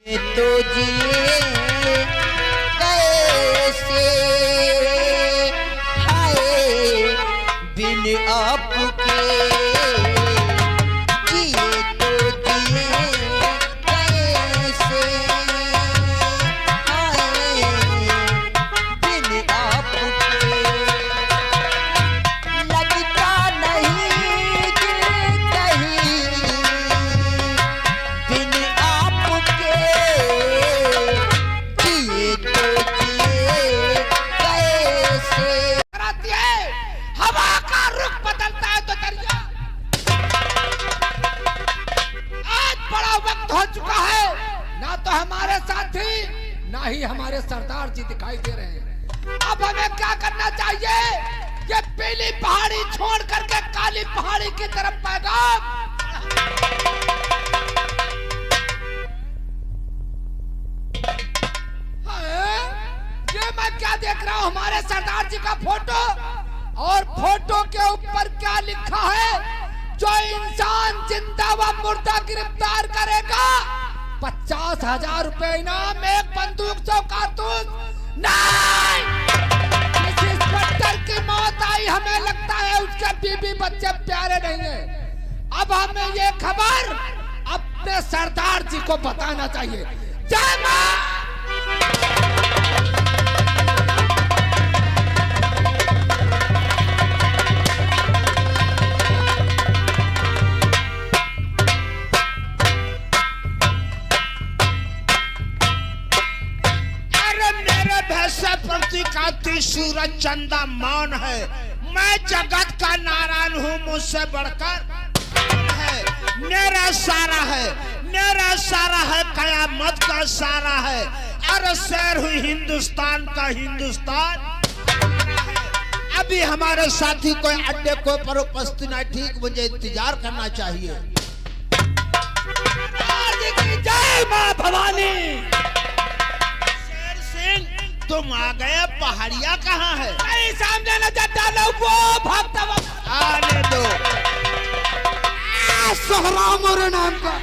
तो जिए कैसे हाय बिन आपके जिए तो जिए कैसे हाय बिन आपके लगता नहीं दिल कहीं बिन आपके जिए तो जिए कैसे। हवा का रुख बदलता है तो दरिया। आज बड़ा वक्त हो चुका है, ना तो हमारे साथी ना ही हमारे सरदार जी दिखाई दे रहे हैं। अब हमें क्या करना चाहिए? ये पीली पहाड़ी छोड़ करके काली पहाड़ी की तरफ पैगाम। ये मैं क्या देख रहा हूँ? हमारे सरदार जी का फोटो, और फोटो के ऊपर क्या लिखा है? जो इंसान जिंदा व मुर्दा गिरफ्तार करेगा 50,000 रुपए इनाम, एक बंदूक 100 कारतूस। नहीं, इस इंस्पेक्टर की मौत आई, हमें लगता है उसके बीबी बच्चे प्यारे नहीं है। अब हमें ये खबर अपने सरदार जी को बताना चाहिए। जय मां। प्रतिकाती सूरज चंदा मौन है, मैं जगत का नारायण हूँ, मुझसे बढ़कर है। मेरा सारा है, मेरा सारा है, कयामत का सारा है। अरे शेर हुई हिंदुस्तान का हिंदुस्तान। अभी हमारे साथी कोई अड्डे को पर उपस्थित नहीं, ठीक मुझे इंतजार करना चाहिए। जय मां भवानी। तुम आ गए, पहाड़िया कहाँ है? नहीं, सामने नजर डालो, वो भागता वक्त। आने दो। सोहराव मोरे नाम का।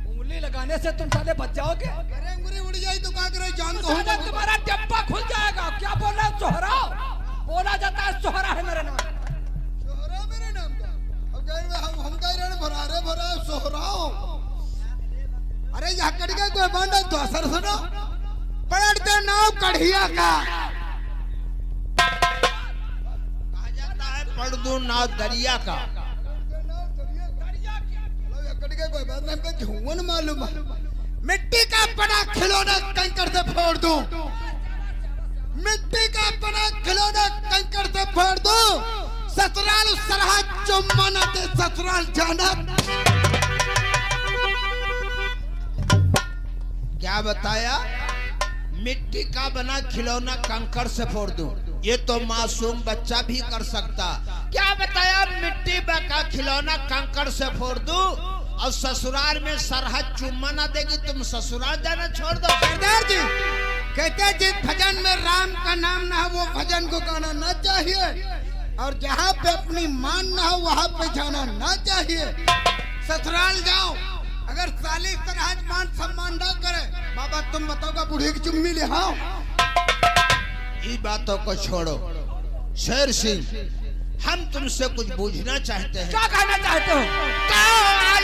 उंगली लगाने से तुम साले बच जाओगे। अरे अंगूरी उड़ जाए तो क्या करे, जान को साले तुम्हारा डब्बा खुल जाएगा। क्या बोला? सोहराव बोला जाता है, सोहरा है मेरा नाम। सोहराव मेरे नाम का। अब कह रहे हम कह रहे भरारे भरा सोहराव। अरे यहाँ कट गए कोई बांधा तो असर सुनो, पलटते नाव कढ़िया का। कहा जाता है पढ़ दू नाव दरिया का। कट गए कोई बात नहीं, झूमन मालूम है। मिट्टी का बना खिलौना कंकड़ से फोड़ दूं, मिट्टी का बना खिलौना कंकड़ से फोड़ दूं। ससुराल सरहद चुम्मा न दे, ससुराल जाना। क्या बताया? मिट्टी का बना खिलौना कंकड़ से फोड़ दूं, ये तो मासूम बच्चा भी कर सकता। क्या बताया? मिट्टी का खिलौना कंकड़ से फोड़ दूं, और ससुराल में सरहद चुम्मा ना देगी, तुम ससुराल जाना छोड़ दो। सरदार जी कहते जिस भजन में राम का नाम ना हो वो भजन को गाना ना चाहिए, और जहाँ पे अपनी मान ना हो वहाँ पे जाना ना चाहिए। ससुराल जाओ, अगर साली सरहद मान सम्मान ना करे, बाबा तुम बताओगा बूढ़ी की चुम्मी ले। हाँ, इस बातों को छोड़ो। शेर सिंह, हम तुमसे कुछ पूछना चाहते हैं। क्या कहना चाहते हो?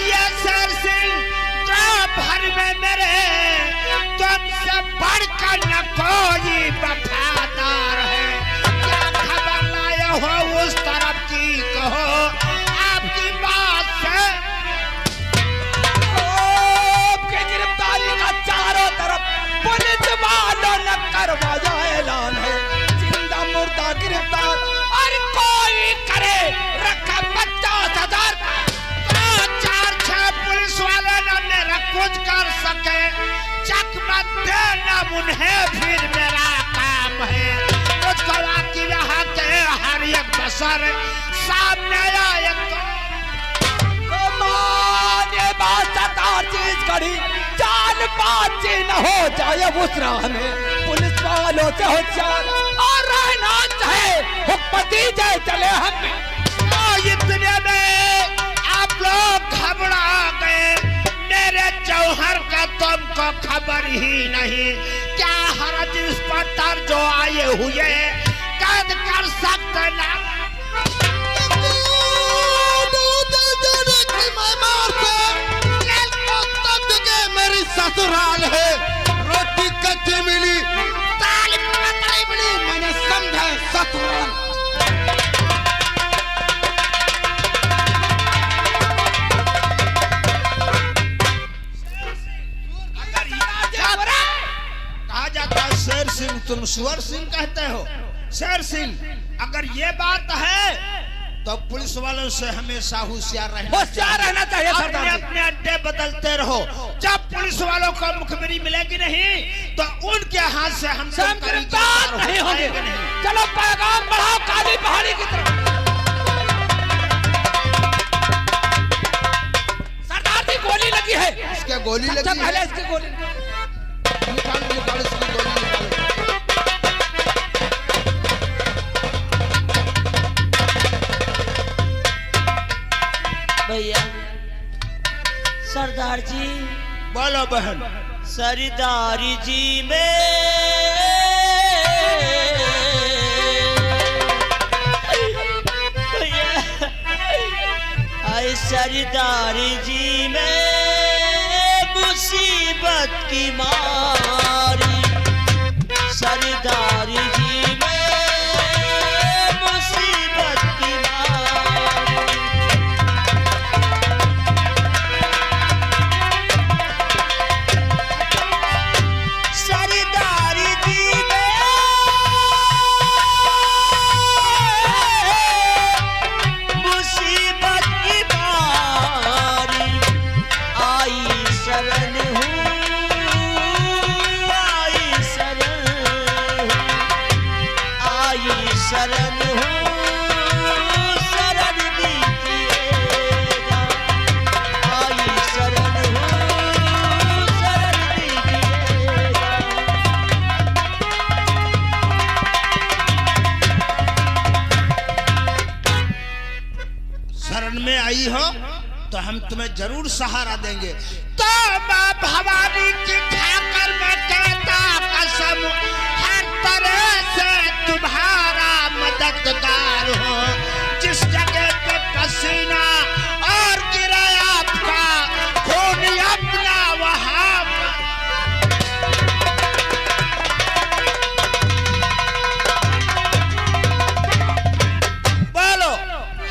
ये शेर सिंह, तो भर में मेरे तुमसे बढ़कर न कोई वफादार है। क्या खबर लाए हो उस तरफ की, कहो आपकी बात से। चारों तरफ पुलिस वालों ने करवाया ऐलान है, जिंदा मुर्दा गिरफ्तार, और कोई करे रखा 50,000 का। 4-6 पुलिस वाले न कुछ कर सके, चकमक देना उन्हें फिर मेरा काम है। मुझको आती यहाँ के हर एक बसर सामने आए तो माने बात सरदार चीज करी, चाल बाजी न हो जाए उस राह में। पुलिस वालों से होशियार और रहना चाहे, हुक्मती जाए चले हम। इतने में आप लोग घबरा गए। मेरे को खबर ही नहीं, क्या हरज इंस्पेक्टर जो आए हुए कैद कर सकते ना। मेरी ससुराल है, रोटी कच्ची मिली, दाल पतली मिली, मैंने समझा ससुराल। कहा जाता है शेर सिंह, तुम सुअर सिंह कहते हो। शेर सिंह, अगर ये बात है तो पुलिस वालों से हमेशा होशियार रहना चाहिए। अपने अपने अड्डे बदलते रहो। जब पुलिस वालों को मुखबिरी मिलेगी नहीं तो उनके हाथ से हम गिरफ्तार नहीं होंगे। चलो पैगाम बढ़ाओ काली पहाड़ी की तरफ। सरदार जी गोली लगी है। इसके गोली लगी है। पहले इसकी गोली निकाल निकाल इसकी गोली निकाल। भैया सरदार जी, बोलो बहन। सरदारी जी में भैया, आए सरदारी जी में मुसीबत की मारी, सरदारी जी में मुसीबत की मारी। सरदारी जी में मुसीबत की बारी आई शरण हूँ, आई शरण हूँ, आई शरण हूँ, शरण दीजिएगा, आई शरण हूँ, शरण दीजिएगा। शरण में आई हो तो हम तुम्हें जरूर सहारा देंगे। तो माँ भवानी की खाकर मैं कहता कसम, हर तरह से तुम्हारा मददगार हो। जिस जगह पे पसीना और गिरा आपका खून अपना वहां बोलो,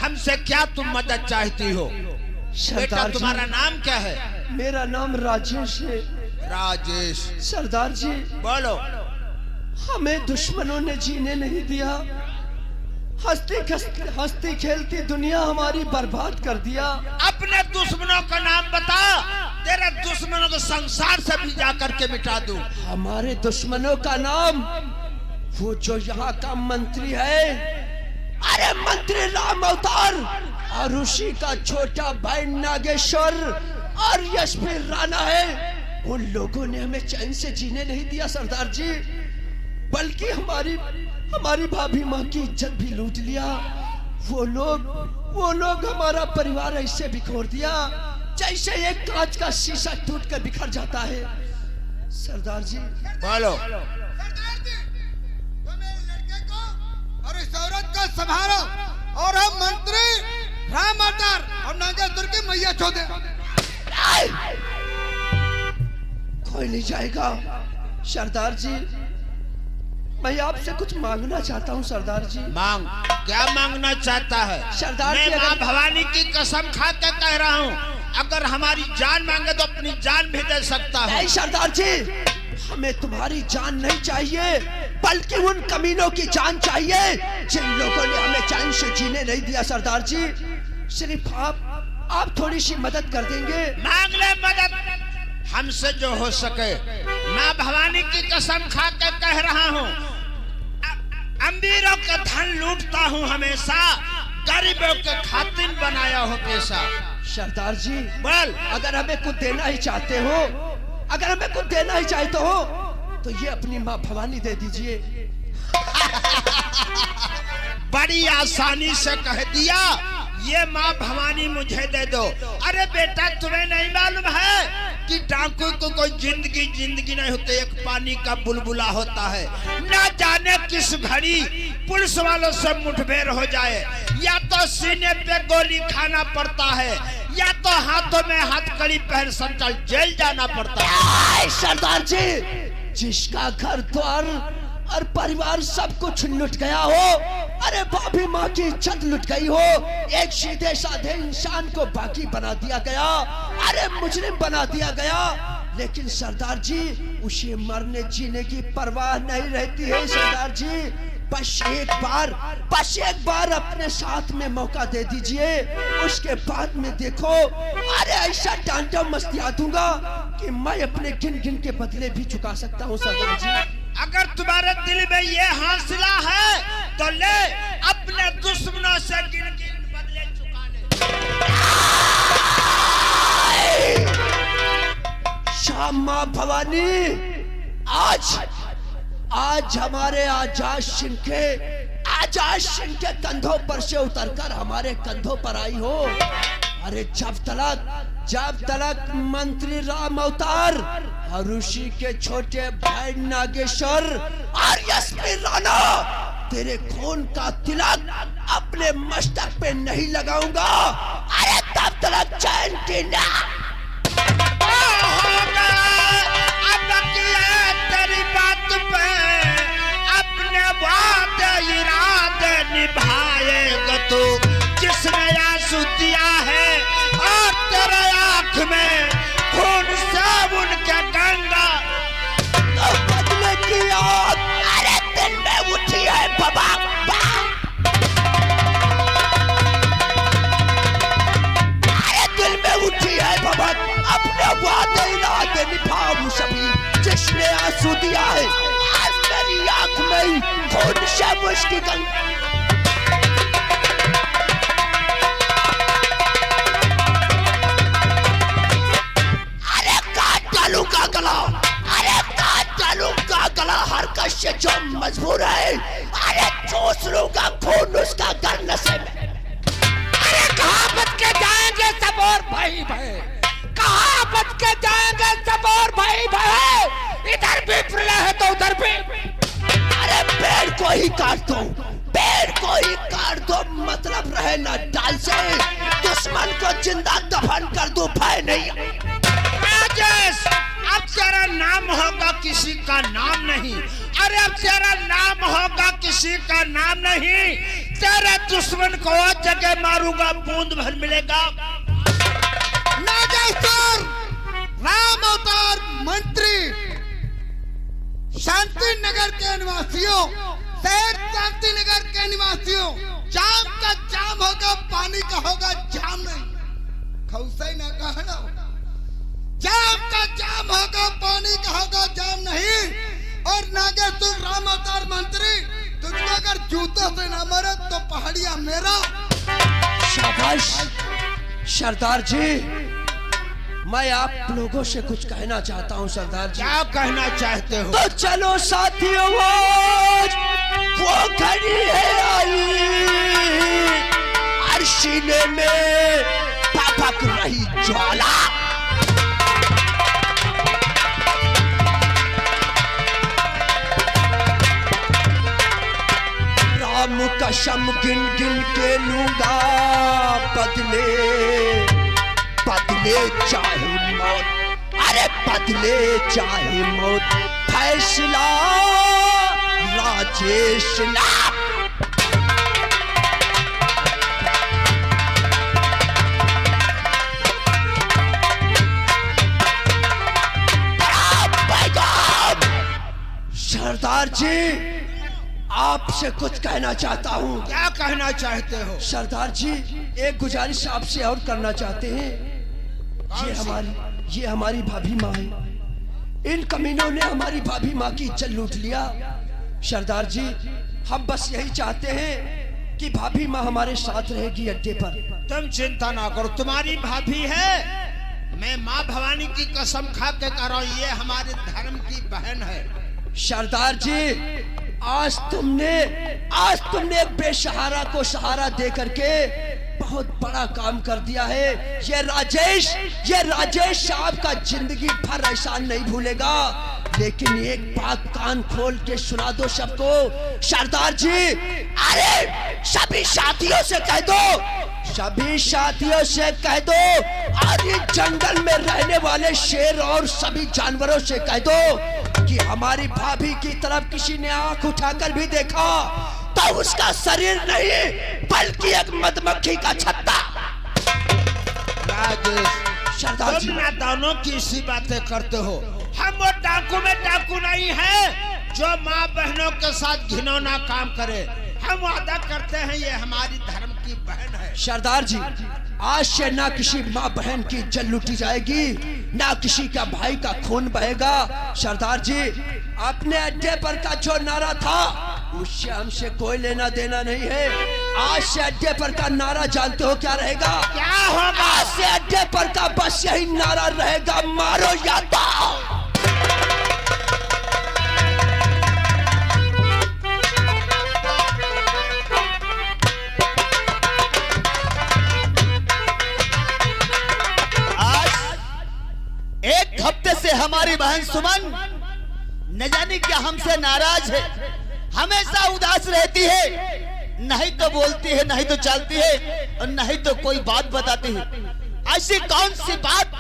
हमसे क्या तुम मदद चाहती हो? बेटा तुम्हारा नाम क्या है? मेरा नाम राजेश है। राजेश। सरदार जी, बोलो। हमें दुश्मनों ने जीने नहीं दिया। हंसती खेलती दुनिया हमारी बर्बाद कर दिया। अपने दुश्मनों का नाम बता, तेरे दुश्मनों को संसार से भी जाकर के मिटा दूं। हमारे दुश्मनों का नाम, वो जो यहाँ का मंत्री है, अरे मंत्री राम अवतार, और उसी का छोटा भाई नागेश्वर और यशवी राणा है। उन लोगों ने हमें चैन से जीने नहीं दिया सरदार जी, बल्कि हमारी भाभी माँ की इज्जत भी लूट लिया। वो लोग हमारा परिवार ऐसे बिखर दिया जैसे एक कांच का शीशा टूट कर बिखर जाता है। सरदार जी, बोलो। सरदार जी, तुम इस लड़के को और इस औरत को संभालो, और हम मंत्री राम अवतार और नागेश्वर की मैया छोड़े। कोई नहीं जाएगा। सरदार जी, मैं आपसे कुछ मांगना चाहता हूँ सरदार जी। मांग। क्या मांगना चाहता है? सरदार मैं जी, माँ अगर भवानी की कसम खा के कह रहा हूँ, अगर हमारी जान मांगे तो अपनी जान भी दे सकता हूँ। नहीं सरदार जी, हमें तुम्हारी जान नहीं चाहिए, बल्कि उन कमीनों की जान चाहिए जिन लोगों ने हमें चैन से जीने नहीं दिया। सरदार जी, सिर्फ आप थोड़ी सी मदद कर देंगे। मांग ले मदद, हमसे जो हो सके। माँ भवानी की कसम खा के कह रहा हूँ, अमीरों का धन लूटता हूँ हमेशा, गरीबों के खातिर बनाया हो पेशा। सरदार जी, बोल। अगर हमें कुछ देना ही चाहते हो, अगर हमें कुछ देना ही चाहते हो, तो ये अपनी माँ भवानी दे दीजिए। बड़ी आसानी से कह दिया, ये माँ भवानी मुझे दे दो। अरे बेटा, तुम्हें नहीं मालूम है कि डाकू को कोई जिंदगी नहीं होती, एक पानी का बुलबुला होता है। ना जाने किस घड़ी पुलिस वालों से मुठभेड़ हो जाए, या तो सीने पे गोली खाना पड़ता है, या तो हाथों में हथकड़ी पहन सेंट्रल जेल जाना पड़ता है। सरदार जी, जिसका घर द्वार और परिवार सब कुछ लुट गया हो, अरे भाभी माँ की इज्जत लुट गई हो, एक सीधे साधे इंसान को बाकी बना दिया गया, अरे मुजरिम बना दिया गया, लेकिन सरदार जी उसे मरने जीने की परवाह नहीं रहती है। सरदार जी बस एक बार अपने साथ में मौका दे दीजिए, उसके बाद में देखो, अरे ऐसा टांटा मस्तिया दूंगा कि मैं अपने गिन के बदले भी चुका सकता हूँ। सरदार जी अगर तुम्हारे दिल में ये हौसला है तो ले, अपने दुश्मनों से गिन बदले चुका ले। श्यामा भवानी आज हमारे आजाद सिंह के कंधों पर से उतरकर हमारे कंधों पर आई हो। अरे जब तलक मंत्री राम अवतार और ऋषि के छोटे भाई नागेश्वर और यशवी राणा तेरे खून का तिलक अपने मस्तक पे नहीं लगाऊंगा, अरे तब तलक चैन की ना तेरी बात पे अपने वादे इरादे निभाएगा तू, जिसने आंसू दिया है और तेरे आंख में खून से उनके गंगा तो बदले की आग अरे दिल में उठी है बाबा। अरे दिल में उठी है बाबा, अपने वादे इरादे निभाऊं सभी, जिसने आंसू दिया है आज मेरी आंख में खून से उसकी गंगा। गला हर कश्य जो मजबूर है, अरे चूस लूंगा खून उसका गन्ने से। अरे कहाँ बच के जाएंगे सब और भाई भाई, कहाँ बच के जाएंगे सब और भाई भाई, इधर भी प्रलय है तो उधर भी। अरे पेड़ को ही काट दो, मतलब रहे ना डाल से, दुश्मन को जिंदा दफन कर दो, भय नहीं। राजेश, अब तेरा नाम होगा किसी का नाम नहीं, अरे अब तेरा नाम होगा किसी का नाम नहीं, तेरे दुश्मन को जगह मारूंगा बूंद भर मिलेगा। नागेश्वर राम अवतार मंत्री, शांति नगर के निवासियों, शहर शांति नगर के निवासियों, जाम का जाम होगा, पानी का होगा जाम नहीं, खौसई ना कहना, जाम का जाम होगा, पानी का होगा जाम नहीं। और नागेश्वर राम अवतार मंत्री, तुझको अगर जूतों से ना मारे तो पहाड़िया मेरा। शाबाश सरदार जी, मैं आप लोगों से कुछ कहना चाहता हूँ। सरदार जी क्या कहना चाहते हो? तो चलो साथियों, वो घड़ी है आई, हर सीने में भभक रही ज्वाला, राम कसम गिन के लूंगा बदले चाहे मौत, अरे बदले चाहे मौत, फैसला राजेश ना। सरदार जी आपसे कुछ कहना चाहता हूँ। क्या कहना चाहते हो? सरदार जी एक गुजारिश आपसे और करना चाहते हैं। ये हमारी भाभी माँ है, इन कमीनों ने हमारी भाभी माँ की इज्जत लूट लिया। सरदार जी हम बस यही चाहते हैं कि भाभी माँ हमारे साथ रहेगी अड्डे पर। तुम चिंता ना करो, तुम्हारी भाभी है, मैं माँ भवानी की कसम खा के कह रहा हूँ, ये हमारे धर्म की बहन है। सरदार जी आज तुमने एक बेसहारा को सहारा दे करके बहुत बड़ा काम कर दिया है। ये राजेश आपका जिंदगी भर ऐसा नहीं भूलेगा। लेकिन एक बात कान खोल के सुना दो सबको, सरदार जी, अरे सभी साथियों से कह दो, और ये जंगल में रहने वाले शेर और सभी जानवरों से कह दो कि हमारी भाभी की तरफ किसी ने आंख उठाकर भी देखा तो उसका शरीर नहीं बल्कि एक मधुमक्खी का छत्ता। राजेश, सरदार जी, तुम ना दोनों की इसी बातें करते हो। हम वो डाकू में डाकू नहीं है जो माँ बहनों के साथ घिनौना काम करे। हम वादा करते हैं ये हमारी धर्म की बहन है। सरदार जी, आज से ना किसी माँ बहन की इज्जत लूटी जाएगी, ना किसी का भाई का खून बहेगा। सरदार जी, अपने अड्डे पर का जो नारा था उससे हमसे कोई लेना देना नहीं है। आज से अड्डे पर का नारा जानते हो क्या रहेगा? क्या होगा? आज से अड्डे पर का बस यही नारा रहेगा, मारो या दाओ। एक हफ्ते से हमारी बहन सुमन न जाने क्या हमसे नाराज है, हमेशा उदास रहती है, नहीं तो बोलती है, नहीं तो चलती है, और नहीं तो कोई बात बताती है। ऐसी कौन सी बात,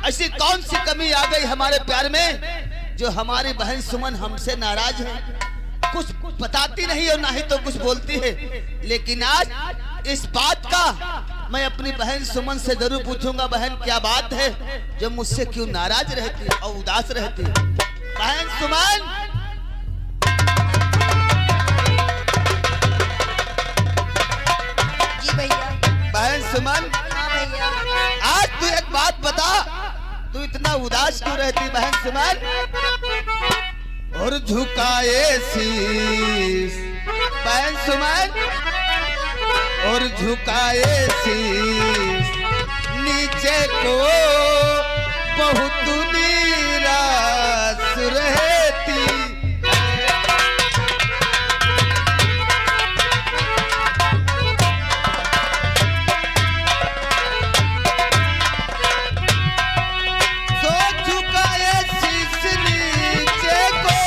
ऐसी कौन सी कमी आ गई हमारे प्यार में जो हमारी बहन सुमन हमसे नाराज है? कुछ बताती नहीं और नहीं तो कुछ बोलती है। लेकिन आज इस बात का मैं अपनी बहन सुमन से जरूर पूछूंगा, बहन क्या बात है जो मुझसे क्यों नाराज रहती है और उदास रहती है? बहन सुमन, जी भैया। बहन सुमन, हाँ भैया। आज तू एक बात बता, तू इतना उदास क्यों रहती बहन सुमन? और झुकाए शीश बहन सुमन, और झुकाए शीश नीचे को बहुत निराश रहती। तो झुकाए शीश नीचे को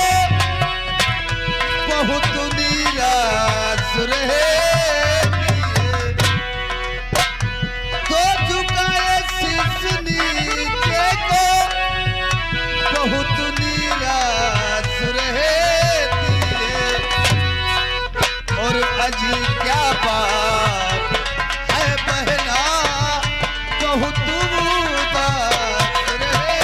बहुत निराश रहती। बहुत निराश रहती है और अजी क्या बात है बहना, बहुत उदास रहती।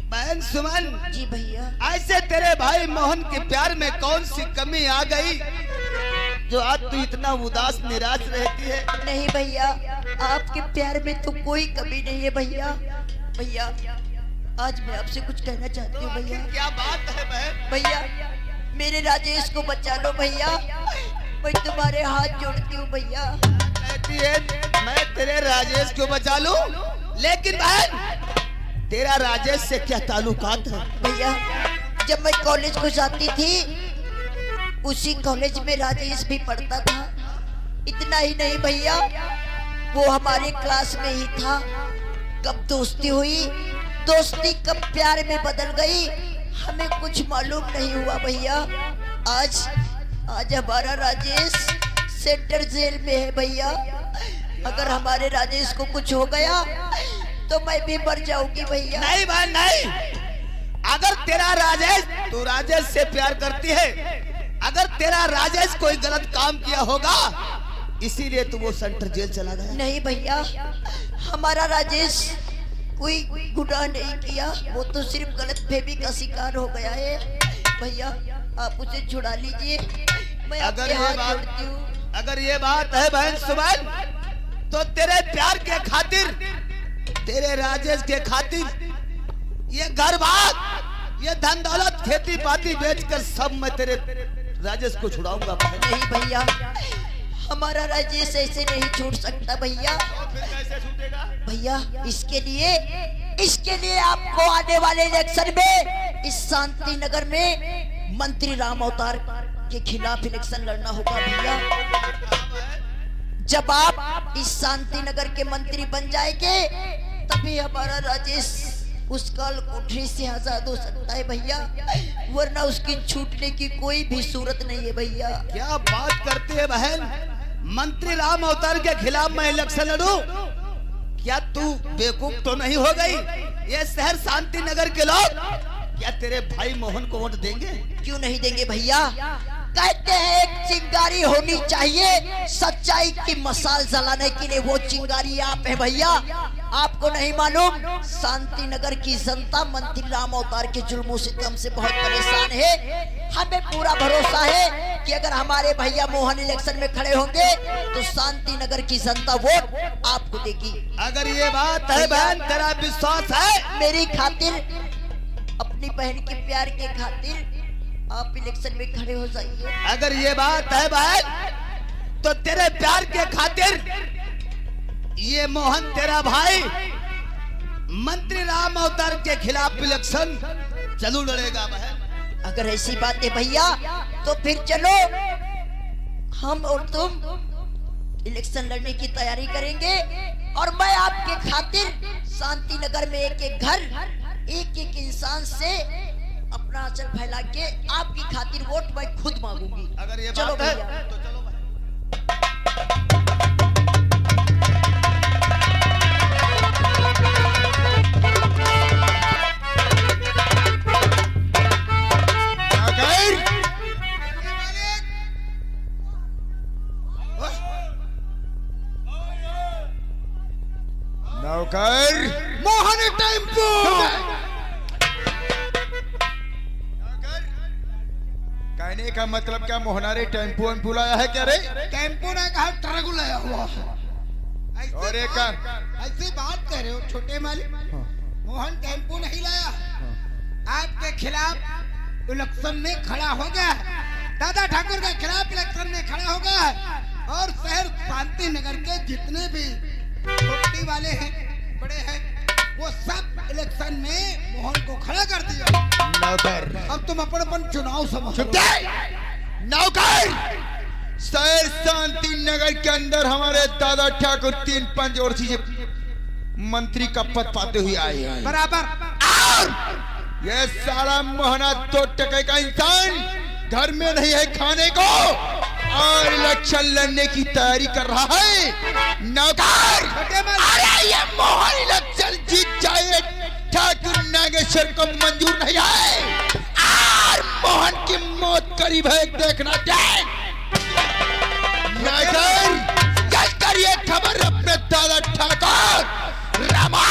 बहन सुमन, जी भैया। ऐसे तेरे भाई मोहन के प्यार में कौन सी कमी आ गई जो आज तू इतना उदास निराश रहती है? नहीं भैया, आपके प्यार में तो कोई कमी नहीं है भैया। भैया, आज मैं आपसे कुछ कहना चाहती हूँ भैया। क्या बात है बहन? भैया, मेरे राजेश को बचा लो भैया, मैं तुम्हारे हाथ जोड़ती हूँ भैया। कहती है मैं तेरे राजेश को बचा लूं, लेकिन बहन तेरा राजेश से क्या ताल्लुकात है? भैया, जब मैं कॉलेज को जाती थी उसी कॉलेज में राजेश भी पढ़ता था। इतना ही नहीं भैया, वो हमारे क्लास में ही था। कब दोस्ती हुई, दोस्ती कब प्यार में बदल गई, हमें कुछ मालूम नहीं हुआ भैया। आज हमारा राजेश सेंट्रल जेल में है भैया। अगर हमारे राजेश को कुछ हो गया तो मैं भी मर जाऊंगी भैया। नहीं बहन नहीं, अगर तेरा राजेश, तू राजेश से प्यार करती है, अगर तेरा राजेश कोई गलत काम किया होगा इसीलिए तू वो सेंट्रल जेल चला गया। नहीं भैया, हमारा राजेश कोई गुनाह नहीं किया, वो तो सिर्फ गलतफहमी का शिकार हो गया है। भैया, आप उसे छुड़ा लीजिए, मैं आपके हाथ जोड़ती हूँ। अगर ये बात है बहन सुमन, तो तेरे प्यार के खातिर, तेरे राजेश के खातिर ये घर बार, ये धन दौलत, खेती पाती बेचकर सब मैं तेरे राजेश को छुड़ाऊंगा। नहीं भैया, हमारा राजेश ऐसे नहीं छूट सकता भैया। फिर कैसे छूटेगा? भैया, इसके लिए इसके लिए आपको आने वाले इलेक्शन में इस शांति नगर में मंत्री राम अवतार के खिलाफ इलेक्शन लड़ना होगा भैया। जब आप इस शांति नगर के मंत्री बन जाएंगे तभी हमारा राजेश उस काल कोठरी से आजाद हो सकता है भैया, वरना उसकी छूटने की कोई भी सूरत नहीं है भैया। क्या बात करते हैं बहन, मंत्री राम अवतार के खिलाफ मैं इलेक्शन लड़ूं? क्या तू बेवकूफ तो नहीं हो गई? ये शहर शांति नगर के लोग क्या तेरे भाई मोहन को वोट देंगे? क्यों नहीं देंगे भैया? कहते हैं एक चिंगारी होनी चाहिए सच्चाई की मसाल जलाने के लिए, वो चिंगारी आप है भैया। आपको नहीं मालूम, शांति नगर की जनता मंत्री राम अवतार के जुल्मों से हमसे बहुत परेशान है। हमें पूरा भरोसा है कि अगर हमारे भैया मोहन इलेक्शन में खड़े होंगे तो शांति नगर की जनता वोट आपको देगी। अगर ये बात है बहन, तेरा विश्वास है? मेरी खातिर, अपनी बहन के प्यार के खातिर आप इलेक्शन में खड़े हो जाइए। अगर ये बात है बहन तो तेरे प्यार के खातिर ये मोहन तेरा भाई मंत्री राम अवतार के खिलाफ इलेक्शन जरूर लड़ेगा बहन। अगर ऐसी बात है भैया तो फिर चलो हम और तुम इलेक्शन लड़ने की तैयारी करेंगे और मैं आपके खातिर शांति नगर में एक एक घर, एक एक इंसान से अपना आंचल फैला के आपकी खातिर वोट मैं खुद मांगूंगी। अगर ये चलो बात है भैया। तो चलो बहन। नौकर मोहन टेम्पो। कहने का मतलब क्या, मोहनारे टेम्पो वेम्पो लाया है क्या रे? टेम्पो ने कहा ट्रक लाया हुआ है। और एक ऐसी बात कह रहे हो छोटे मालिक, मोहन टेम्पो नहीं लाया, आपके खिलाफ इलेक्शन में खड़ा हो गया, दादा ठाकुर के खिलाफ इलेक्शन में खड़ा हो गया और शहर शांति नगर के जितने भी छोटी वाले हैं, बड़े हैं, वो सब इलेक्शन में मोहन को खड़ा कर दिया। नौकर, अब तुम अपन चुनाव समझो। नौकर, शहर शांति नगर के अंदर हमारे दादा ठाकुर 3-5 और चीजें मंत्री का पद पाते हुए आए हैं। बराबर। और ये सारा मोहना 2 टके का इंसान घर में नहीं है खाने को और इलेक्शन लड़ने की तैयारी कर रहा है। नौकर, अरे ये मोहन इलेक्शन जीत जाए, ठाकुर नागेश्वर को मंजूर नहीं है और मोहन की मौत करीब है, देखना चाहिए। नौकर, जल्द करिए खबर अपने दादा ठाकुर रमा।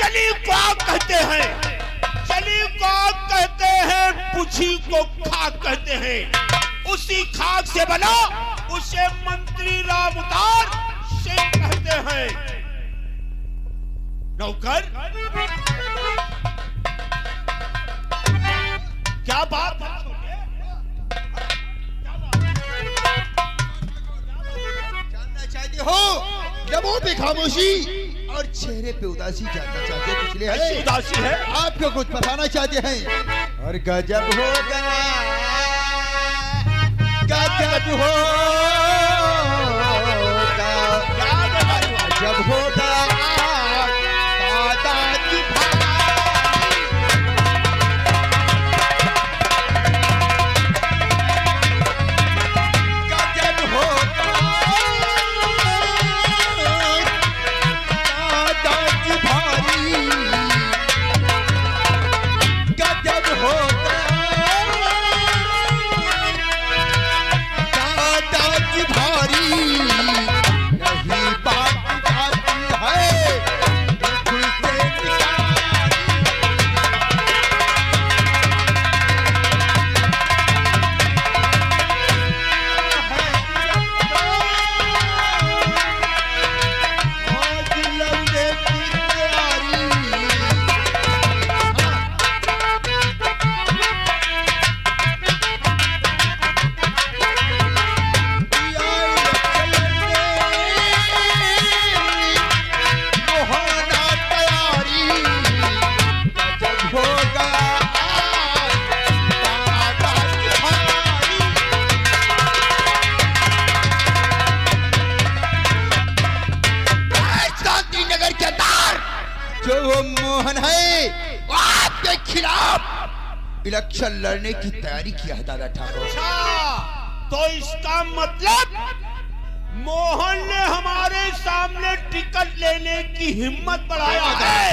चली को कहते हैं, चली को कहते हैं, पूछी को खाक कहते हैं, उसी खाक से बना उसे मंत्री राम अवतार से कहते हैं। नौकर, क्या बात है? जानना चाहते हो? जबों पे खामोशी और चेहरे पे उदासी जानना चाहते हो, पिछले ऐसी उदासी है? आपको कुछ बताना चाहते हैं। और गजब हो गया, गजब हो गजब होगा दादाजी गजब होगा दादाजी भारी, गजब होगा दादाजी भारी। नहीं बात जो वो मोहन है वो आपके खिलाफ इलेक्शन लड़ने की तैयारी किया है दादा ठाकुर। अच्छा, तो इसका मतलब मोहन ने हमारे सामने टिकट लेने की हिम्मत बढ़ाया है।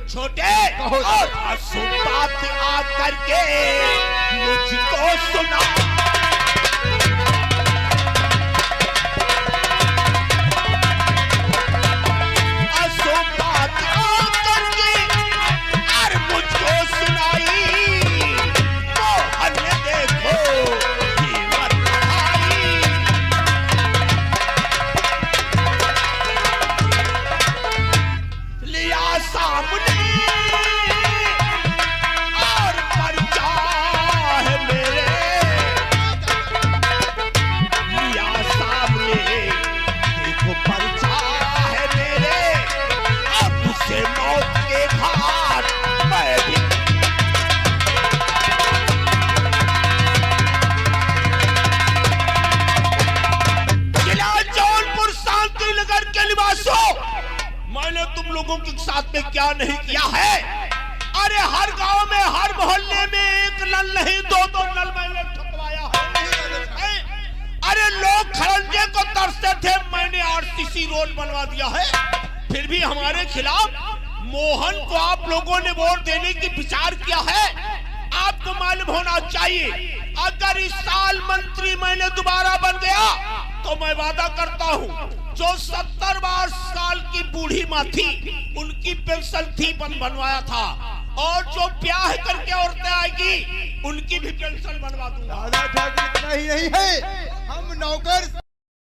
छोटे और अशुभ बात आकर के मुझको सुना। अशुभ बात आकर के और मुझको सुनाई। मोहन ने देखो कीमत बढ़ाई। लिया सामने और पर्चा है मेरे। लिया सामने देखो पर्चा है मेरे। अब उसे मौत के घाट मैं भी जिला जौनपुर शांति नगर के निवासियों, मैंने तुम लोगों के साथ में क्या नहीं किया है। अरे हर गांव में हर मोहल्ले में एक नल नहीं दो नल मैंने ठुकवाया है। अरे लोग खड़ंजे को तरसते थे, मैंने आरसीसी रोड बनवा दिया है। फिर भी हमारे खिलाफ मोहन को आप लोगों ने वोट देने की विचार किया है। आपको मालूम होना चाहिए, अगर इस साल मंत्री मैंने दोबारा बन गया तो मैं वादा करता हूँ जो 70 साल की बूढ़ी माँ थी उनकी पेंशन थी बनवाया था, और जो ब्याह करके औरतें आएगी उनकी भी पेंशन बनवा दूंगा। दादा ठाकुर इतना ही नहीं है, हम नौकर